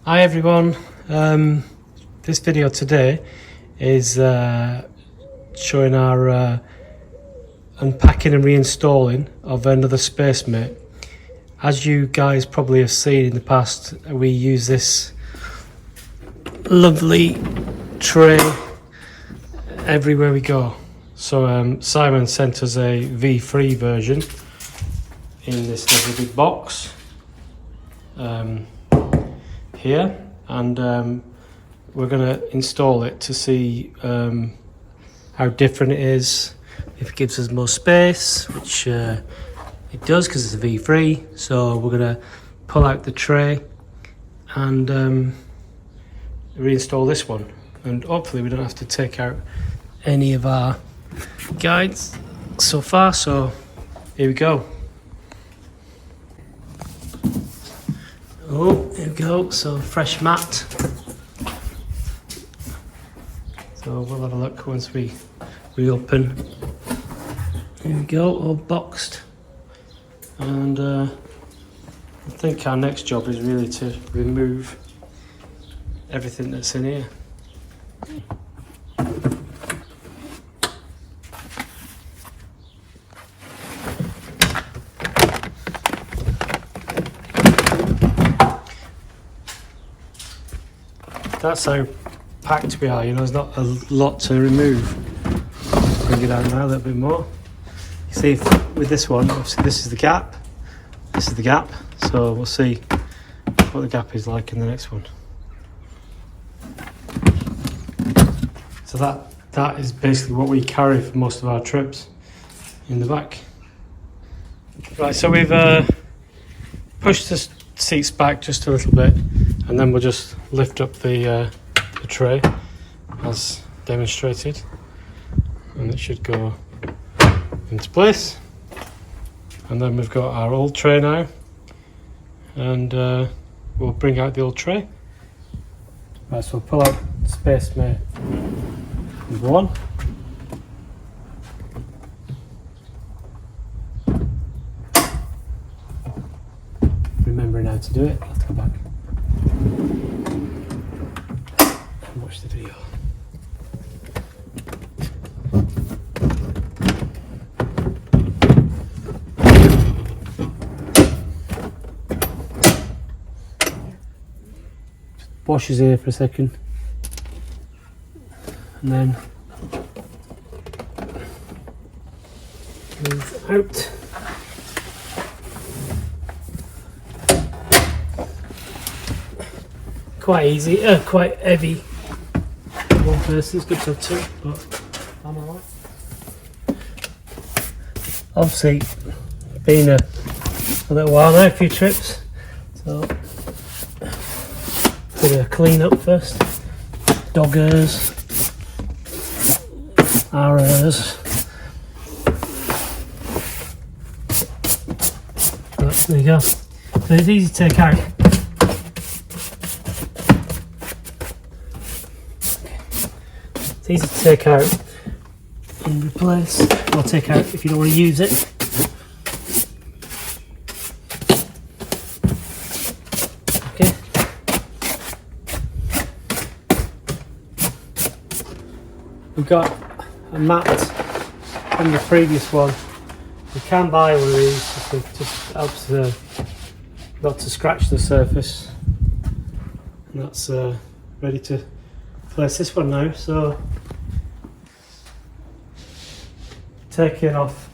Hi everyone, this video today is showing our unpacking and reinstalling of another Spacemate. As you guys probably have seen in the past, we use this lovely tray everywhere we go. So Simon sent us a V3 version in this lovely big box. Here, and we're going to install it to see how different it is, if it gives us more space, which it does because it's a V3. So we're going to pull out the tray and reinstall this one, and hopefully we don't have to take out any of our guides so far. So here we go. Oh, here we go. So fresh mat. So we'll have a look once we reopen. Here we go, all boxed. And I think our next job is really to remove everything that's in here. That's how packed we are, you know, there's not a lot to remove. Bring it out now a little bit more. You see, with this one, obviously this is the gap, this is the gap, so we'll see what the gap is like in the next one. So that is basically what we carry for most of our trips in the back. Right, so we've pushed the seats back just a little bit, and then we'll just lift up the tray as demonstrated, and it should go into place. And then we've got our old tray now, and we'll bring out the old tray. Right, so we'll pull out Spacemate number one. Remembering how to do it, I'll have to go back and watch the video. Wash his ear for a second, and then move out. Quite easy, quite heavy. One person, it's good to have two, but I'm alright. Obviously, been a little while now, a few trips, so bit of clean up first. Doggers, arrows. Right, there you go. So it's easy to take out. It's easy to take out and replace, or take out if you don't want to use it. Okay. We've got a mat from the previous one. You can buy one of these, it just helps not to scratch the surface. And that's ready to place this one now. So taking off,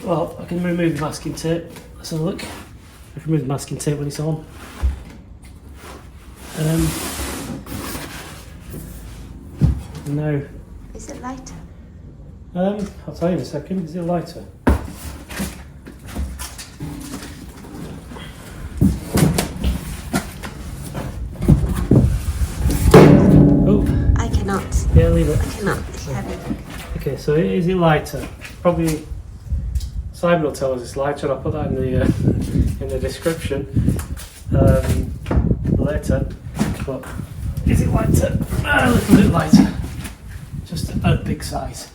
well, I can remove the masking tape. Let's have a look. I can remove the masking tape when it's on. No. Is it lighter? I'll tell you in a second. Is it lighter? Oh. I cannot. Yeah, leave it. I cannot. It's heavy. Okay, so is it lighter? Probably Simon will tell us it's lighter, and I'll put that in the description later. But is it lighter? A little bit lighter. Just a big size.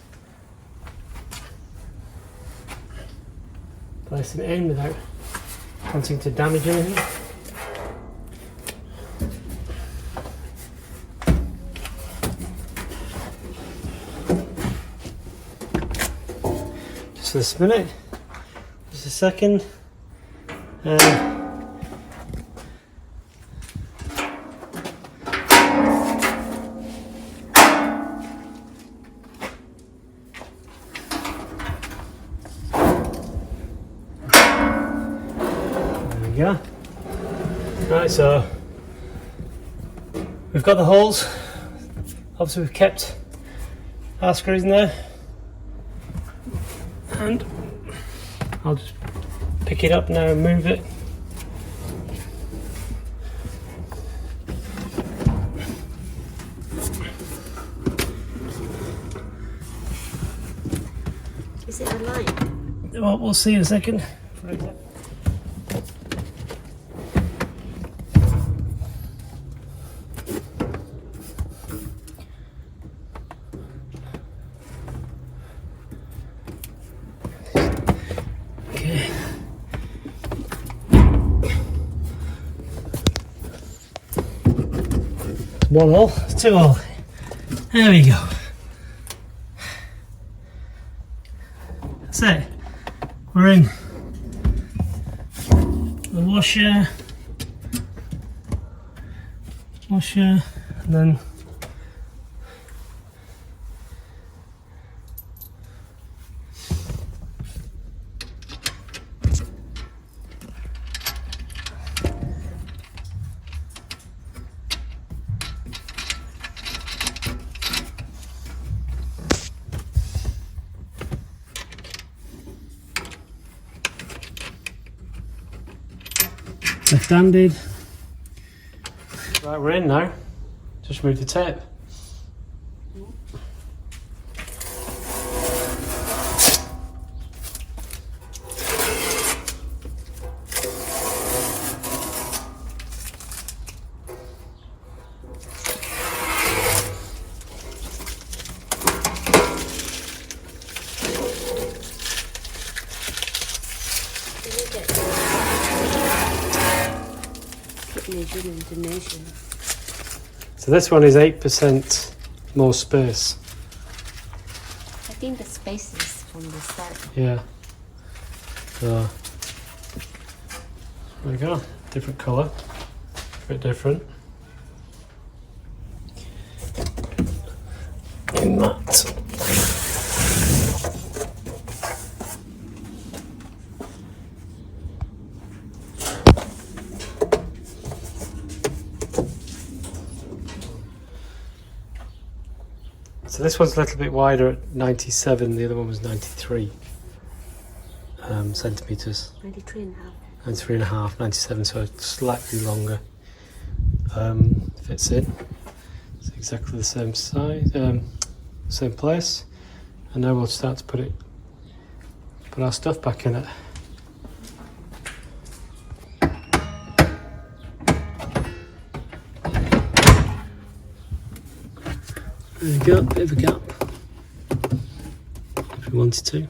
Placing it in without wanting to damage anything. this a minute. Just a second. There we go. Right, so we've got the holes. Obviously we've kept our screws in there, and I'll just pick it up now and move it. Is it aligned? Well, we'll see in a second. One hole, two hole. There we go. That's it. We're in the washer, and then left-handed. Right, we're in now. Just remove the tape. So this one is 8% more space. I think the space is from the side. Yeah. So there we go. Different colour. A bit different. In that. So this one's a little bit wider at 97, the other one was 93 centimetres. 93 and a half. 93 and a half, 97, so it's slightly longer. Fits in. It's exactly the same size, same place. And now we'll start to put our stuff back in it. There we go, bit of a gap, if we wanted to.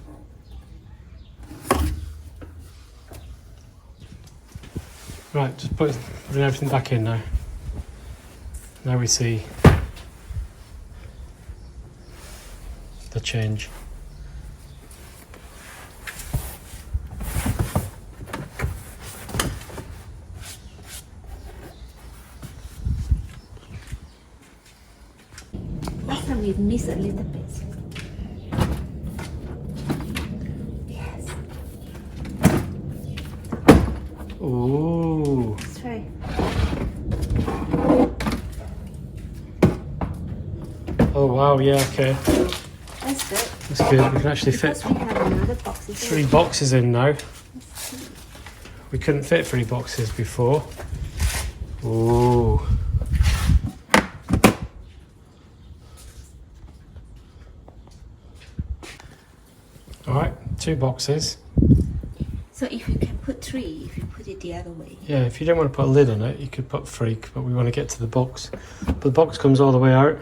Right, just putting everything back in now. Now we see the change. Last time we missed a little bit. Yes. Ooh. Let's try. Oh wow, yeah, okay. That's good. That's good. We can actually fit Because we have another box. Isn't 3 it? boxes in now. We couldn't fit 3 boxes before. Ooh. Alright, 2 boxes. So if you can put 3, if you put it the other way. Yeah, if you don't want to put a lid on it, you could put 3, but we want to get to the box. But the box comes all the way out.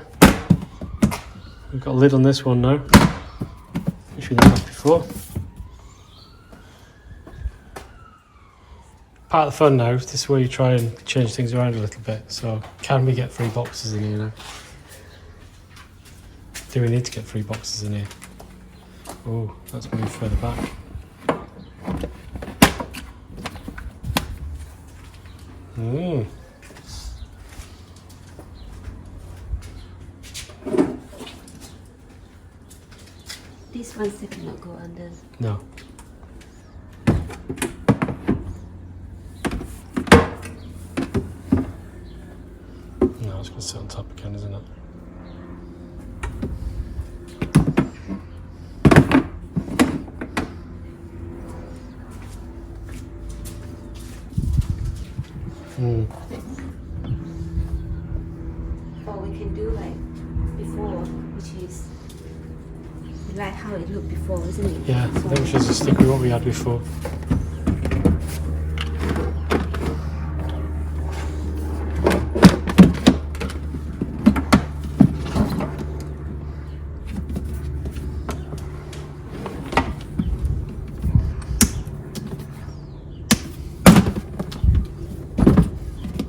We've got a lid on this one now, which we didn't have before. Part of the fun now, this is where you try and change things around a little bit. So, can we get 3 boxes in here now? Do we need to get 3 boxes in here? Oh, let's move further back. Mm. This one cannot go under. No. No, it's going to sit on top again, isn't it? Mm. Or we can do like before, which is like how it looked before, isn't it? Yeah, I think we should just stick with what we had before.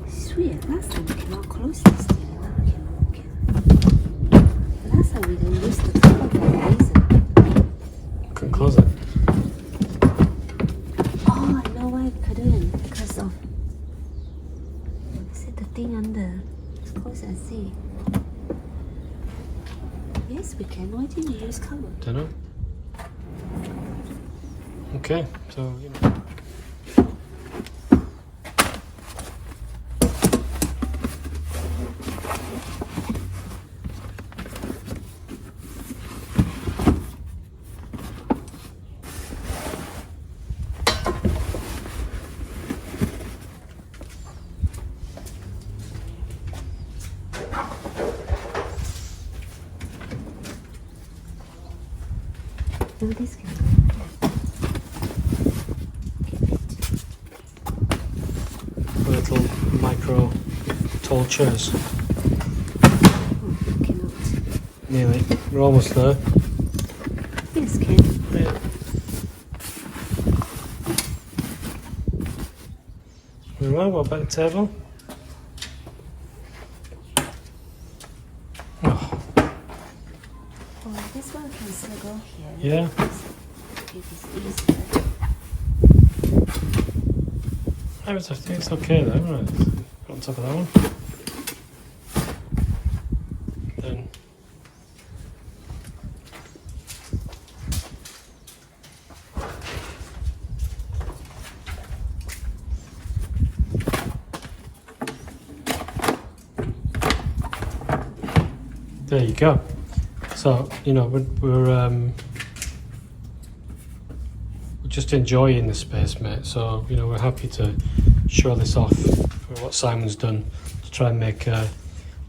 Sweet, last time we cannot close this thing. Now we can. Last time we didn't use the cover for a reason. Couldn't close it. Oh, I know why we couldn't. Because of. Is it the thing under? Let's close and see. Yes, we can. Why didn't you use cover? Don't know. Okay, so you know. No, this can Little micro tall chairs. Oh, cannot. Nearly. We're almost there. Yes, can. Yeah. Very well, what about the table? Oh, Oh, this one can still go here. yeah. If it's easier. I think it's okay though, right? Put on top of that one. Then there you go. So, you know, we're just enjoying the Spacemate, so you know we're happy to show this off for what Simon's done to try and make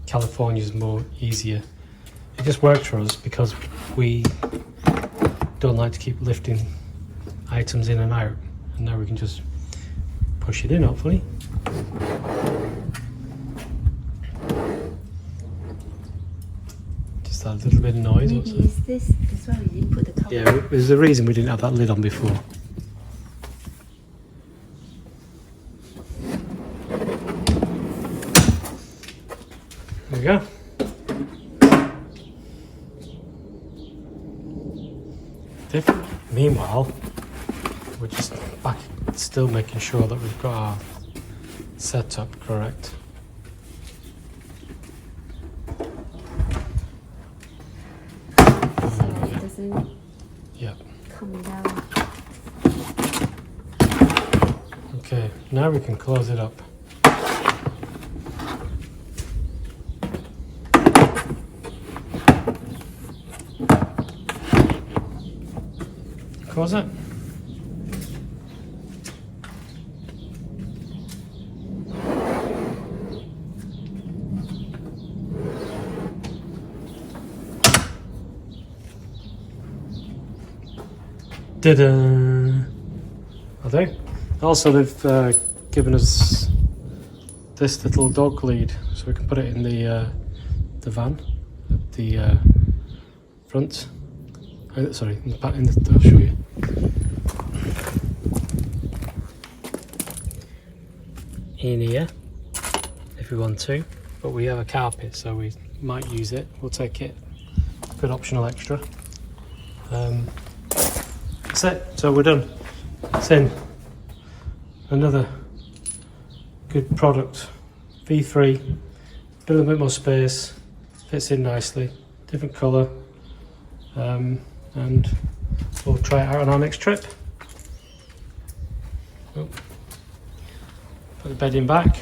California's more easier. It just works for us because we don't like to keep lifting items in and out, and now we can just push it in hopefully. Just that little bit of noise. Maybe is this why we didn't put the top? Yeah, there's a reason we didn't have that lid on before. There we go. Meanwhile, we're just back, still making sure that we've got our setup correct. So it doesn't Yeah. come down. Okay, now we can close it up. Close it. Ta-da! Okay. Also, they've given us this little dog lead, so we can put it in the van at the front. Sorry, in the back. I'll show you. In here, if we want to, but we have a carpet, so we might use it. We'll take it. Good optional extra. That's it. So we're done. It's in. Another good product. V3. A little bit more space. Fits in nicely. Different colour. And we'll try it out on our next trip. Oh. Put the bedding back.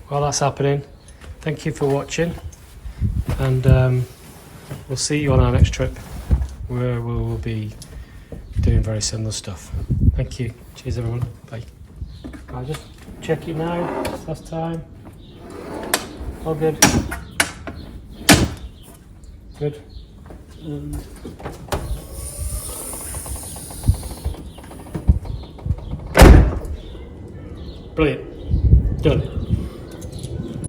While that's happening, thank you for watching, and we'll see you on our next trip where we will be doing very similar stuff. Thank you. Cheers everyone. Bye. I'll just check it now. Last time. All good. Good. Brilliant. Done.